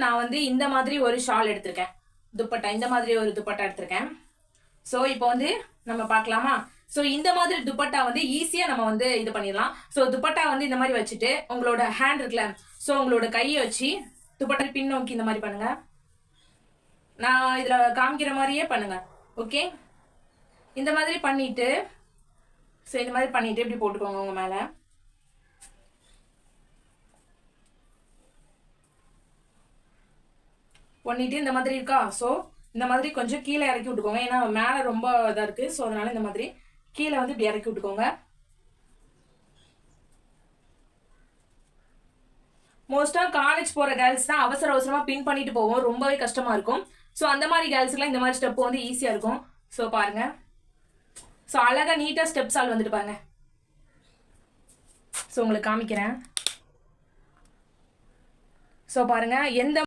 நான் வந்து இந்த மாதிரி ஒரு ஷால் எடுத்திருக்கேன், துப்பட்டா, இந்த மாதிரி ஒரு துப்பட்டா எடுத்திருக்கேன். ஸோ இப்போ வந்து நம்ம பார்க்கலாமா? ஸோ இந்த மாதிரி துப்பட்டா வந்து ஈஸியாக நம்ம வந்து இது பண்ணிடலாம். ஸோ துப்பட்டா வந்து இந்த மாதிரி வச்சுட்டு உங்களோட ஹேண்ட் இருக்குல்ல, ஸோ உங்களோட கையை வச்சு துப்பட்டா பின்னோக்கி இந்த மாதிரி பண்ணுங்க. நான் இதில் காமிக்கிற மாதிரியே பண்ணுங்க. ஓகே, இந்த மாதிரி பண்ணிட்டு ஸோ இந்த மாதிரி பண்ணிட்டு இப்படி போட்டுக்கோங்க உங்க மேலே. பண்ணிட்டு இந்த மாதிரி இருக்கா, ஸோ இந்த மாதிரி கொஞ்சம் கீழே இறக்கி விட்டுக்கோங்க. ஏன்னா மேலே ரொம்ப இதாக இருக்குது, ஸோ அதனால இந்த மாதிரி கீழே வந்து இப்படி இறக்கி விட்டுக்கோங்க. மோஸ்ட்டாக காலேஜ் போகிற கேர்ள்ஸ் தான் அவசர அவசரமாக பின் பண்ணிட்டு போவோம், ரொம்பவே கஷ்டமாக இருக்கும். ஸோ அந்த மாதிரி கேர்ள்ஸுக்குலாம் இந்த மாதிரி ஸ்டெப் வந்து ஈஸியாக இருக்கும். ஸோ பாருங்க, ஸோ அழகாக நீட்டாக ஸ்டெப்ஸ் ஆள் வந்துட்டு பாருங்க. ஸோ உங்களுக்கு காமிக்கிறேன். ஸோ பாருங்க, எந்த